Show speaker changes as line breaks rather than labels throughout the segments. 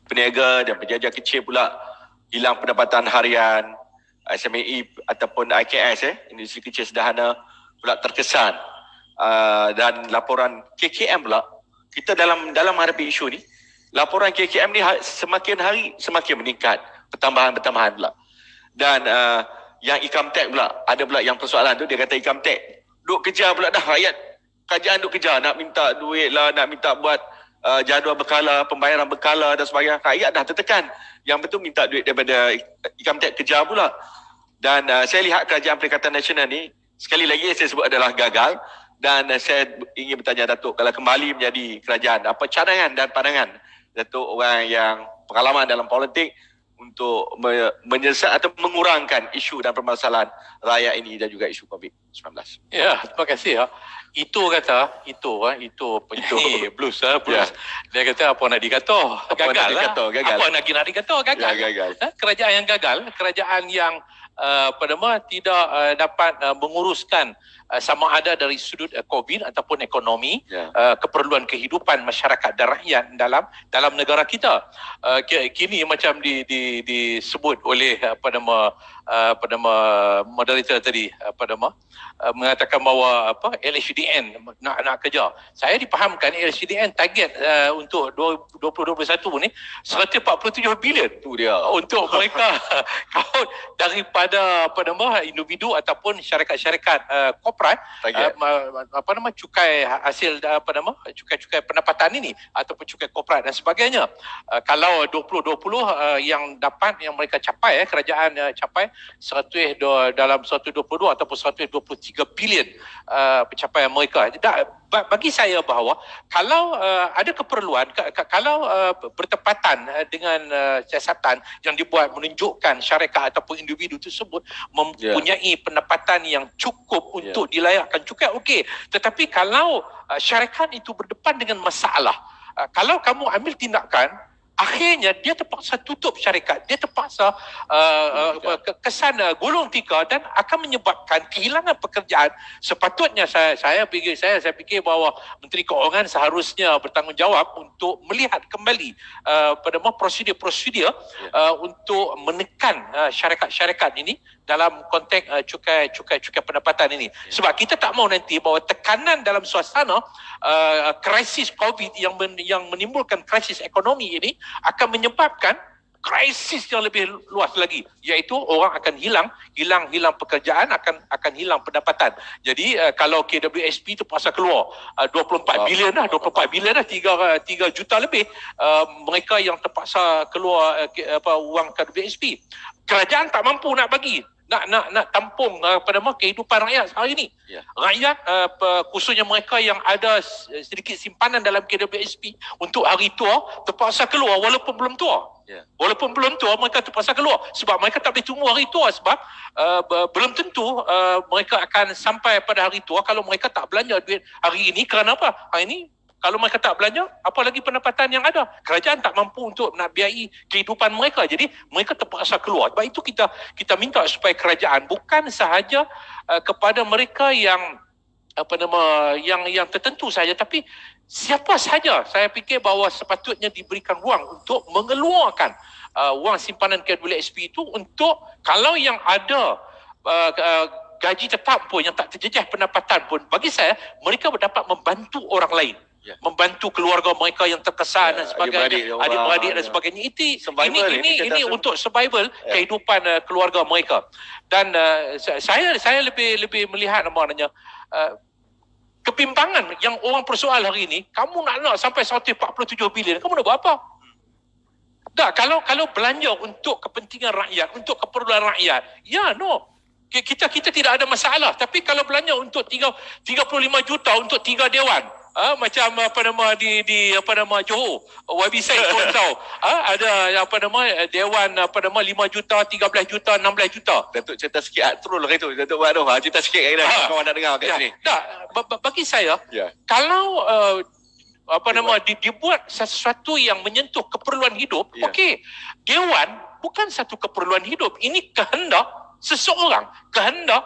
peniaga dan penjaja kecil pula hilang pendapatan harian. SME ataupun IKS industri kecil sederhana pula terkesan. Dan laporan KKM pula, kita dalam hadapi isu ni, laporan KKM ni semakin hari semakin meningkat, pertambahan pula. Dan yang income tax pula, ada pula yang persoalan tu, dia kata income tax duk kejar pula dah rakyat, kerajaan duk kejar, nak minta duit lah, nak minta buat jadual berkala, pembayaran berkala dan sebagainya. Rakyat dah tertekan, yang betul minta duit daripada income tax kejar pula. Dan saya lihat kerajaan Perikatan Nasional ni, sekali lagi saya sebut adalah gagal. Dan saya ingin bertanya Datuk, kalau kembali menjadi kerajaan, apa cadangan dan pandangan Datuk, orang yang pengalaman dalam politik, untuk menyelesaikan atau mengurangkan isu dan permasalahan rakyat ini dan juga isu COVID-19.
Ya, terima kasih. Itu penyanyi blues.
Ya.
Dia kata apa nak dikata? Gagal. Apa nak dikata? Gagal.
Ya, gagal.
Kerajaan yang gagal, kerajaan yang tidak dapat menguruskan sama ada dari sudut COVID ataupun ekonomi, keperluan kehidupan masyarakat dan rakyat dalam negara kita. Kini macam disebut oleh moderator tadi, mengatakan bahawa LHDN nak kejar. Saya dipahamkan LHDN target untuk 2021 ni 147 bilion tu dia untuk mereka kaut daripada individu ataupun syarikat-syarikat korporat, cukai hasil cukai pendapatan ini ataupun cukai korporat dan sebagainya. Kalau 2020 yang mereka capai, kerajaan capai dalam 122 ataupun 123 bilion pencapaian mereka. Bagi saya bahawa kalau ada keperluan, kalau bertepatan dengan siasatan yang dibuat menunjukkan syarikat ataupun individu tersebut mempunyai pendapatan yang cukup untuk dilayakkan cukai, okey. Tetapi kalau syarikat itu berdepan dengan masalah, kalau kamu ambil tindakan, akhirnya dia terpaksa tutup syarikat, dia terpaksa kesan gulung tikar dan akan menyebabkan kehilangan pekerjaan. Sepatutnya saya fikir bahawa Menteri Keuangan seharusnya bertanggungjawab untuk melihat kembali pada prosedur-prosedur untuk menekan syarikat-syarikat ini dalam konteks cukai pendapatan ini. Sebab kita tak mahu nanti bahawa tekanan dalam suasana krisis COVID yang menimbulkan krisis ekonomi ini akan menyebabkan krisis yang lebih luas lagi, iaitu orang akan hilang pekerjaan, akan hilang pendapatan. Jadi kalau KWSP terpaksa keluar 24 bilion dah, 3 juta lebih mereka yang terpaksa keluar wang KWSP. Kerajaan tak mampu nak bagi, nak tampung kehidupan rakyat hari ini. Rakyat khususnya mereka yang ada sedikit simpanan dalam KWSP untuk hari tua terpaksa keluar walaupun belum tua. Walaupun belum tua, mereka terpaksa keluar sebab mereka tak boleh tunggu hari tua, sebab belum tentu mereka akan sampai pada hari tua kalau mereka tak belanja duit hari ini. Kerana apa? Hari ini kalau mereka tak belanja, apa lagi pendapatan yang ada? Kerajaan tak mampu untuk nak biayai kehidupan mereka. Jadi mereka terpaksa keluar. Sebab itu kita minta supaya kerajaan bukan sahaja kepada mereka yang yang tertentu saja, tapi siapa sahaja. Saya fikir bahawa sepatutnya diberikan ruang untuk mengeluarkan wang simpanan KWSP itu, untuk kalau yang ada gaji tetap pun yang tak terjejah pendapatan pun, bagi saya mereka dapat membantu orang lain. Membantu keluarga mereka yang terkesan dan sebagainya, adik-beradik dan sebagainya. Ini untuk survival kehidupan keluarga mereka. Dan saya lebih melihat kebimbangan yang orang persoal hari ini. Kamu nak sampai 147 bilion, kamu nak buat apa? Tak, kalau belanja untuk kepentingan rakyat, untuk keperluan rakyat, kita tidak ada masalah. Tapi kalau belanja untuk 35 juta untuk 3 dewan, macam di Johor, YB Said pun tahu, ada dewan 5 juta, 13 juta, 16 juta.
Datuk cerita sikit troll hari tu, Datuk buat tu. Cerita sikit hari ni, kawan nak dengar kat sini.
Bagi saya, kalau dibuat sesuatu yang menyentuh keperluan hidup, okey. Dewan bukan satu keperluan hidup. Ini kehendak seseorang, kehendak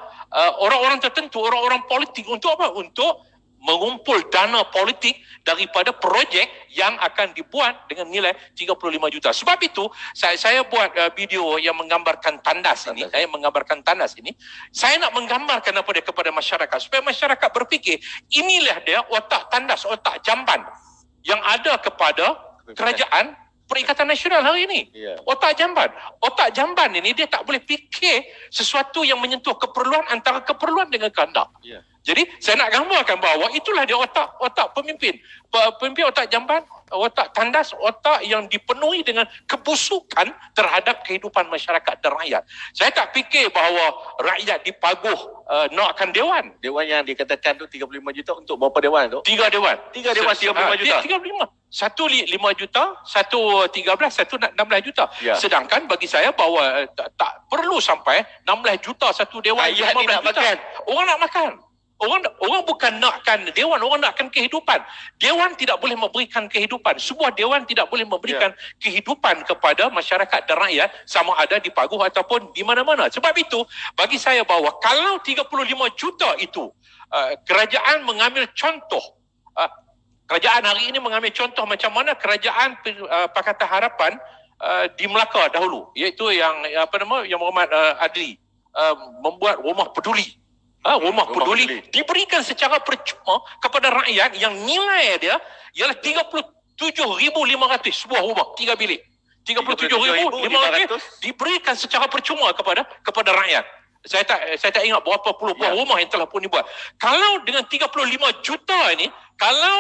orang-orang tertentu, orang-orang politik. Untuk apa? Untuk mengumpul dana politik daripada projek yang akan dibuat dengan nilai 35 juta. Sebab itu saya buat video yang menggambarkan tandas ini. Saya menggambarkan tandas ini. Saya nak menggambarkan kepada masyarakat supaya masyarakat berfikir inilah dia otak tandas, otak jamban yang ada kepada kerajaan Perikatan Nasional hari ini. Otak jamban. Otak jamban ini dia tak boleh fikir sesuatu yang menyentuh keperluan antara keperluan dengan kehendak. Jadi saya nak gambarkan bahawa itulah dia otak pemimpin. Pemimpin otak jamban, otak tandas, otak yang dipenuhi dengan kebusukan terhadap kehidupan masyarakat dan rakyat. Saya tak fikir bahawa rakyat dipaguh nakkan dewan.
Dewan yang dikatakan tu 35 juta untuk berapa dewan tu?
3 dewan.
3 dewan 35 juta.
35. Satu 5 juta, satu 13, satu 16 juta. Sedangkan bagi saya bahawa tak perlu sampai 16 juta satu dewan.
Rakyat ni nak makan.
Orang nak makan. Orang bukan nakkan dewan, orang nakkan kehidupan. Dewan tidak boleh memberikan kehidupan. Sebuah dewan tidak boleh memberikan kehidupan kepada masyarakat dan rakyat sama ada di Paguh ataupun di mana-mana. Sebab itu, bagi saya bahawa kalau 35 juta itu kerajaan mengambil contoh, kerajaan hari ini mengambil contoh macam mana kerajaan Pakatan Harapan di Melaka dahulu, iaitu yang Muhammad Adli membuat rumah peduli. Rumah peduli diberikan secara percuma kepada rakyat yang nilai dia ialah 37,500 sebuah rumah 3 bilik. 37,500 diberikan secara percuma kepada rakyat. Saya tak ingat berapa puluh buah rumah yang telah pun dibuat. Kalau dengan 35 juta ini, kalau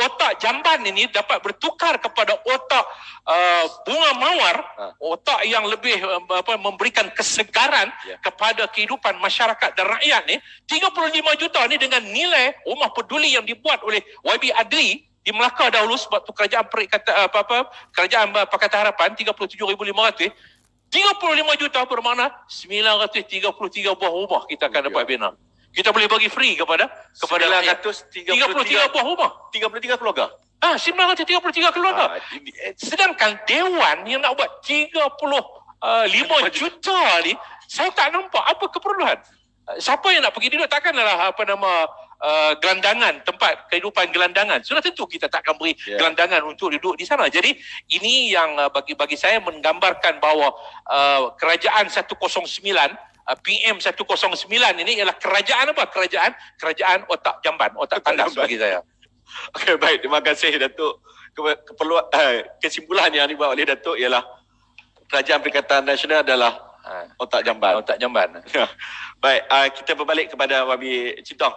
otak jamban ini dapat bertukar kepada otak bunga mawar, otak yang lebih memberikan kesegaran kepada kehidupan masyarakat dan rakyat ni, 35 juta ni dengan nilai rumah peduli yang dibuat oleh YB Adli di Melaka dahulu, sebab tu kerajaan kerajaan Pakatan Harapan 37,500, 35 juta bermakna 933 buah rumah kita akan dapat bina. Kita boleh bagi free kepada 933 buah rumah.
33 keluarga.
933 keluarga. Sedangkan dewan yang nak buat 35 juta ni, saya tak nampak apa keperluan. Siapa yang nak pergi duduk, takkanlah gelandangan, tempat kehidupan gelandangan. Sudah tentu kita tak akan beri gelandangan untuk duduk di sana. Jadi ini yang bagi saya menggambarkan bahawa kerajaan 109, PM 109 ini ialah kerajaan apa? Kerajaan otak jamban, otak tandas bagi saya.
Okey, baik, terima kasih Datuk. Keperluan kesimpulan yang dibuat oleh Datuk ialah kerajaan Perikatan Nasional adalah otak jamban.
Otak jamban.
Baik, kita berbalik kepada Wabi Cintong.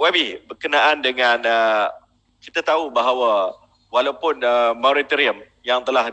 Wabi, berkenaan dengan kita tahu bahawa walaupun moratorium yang telah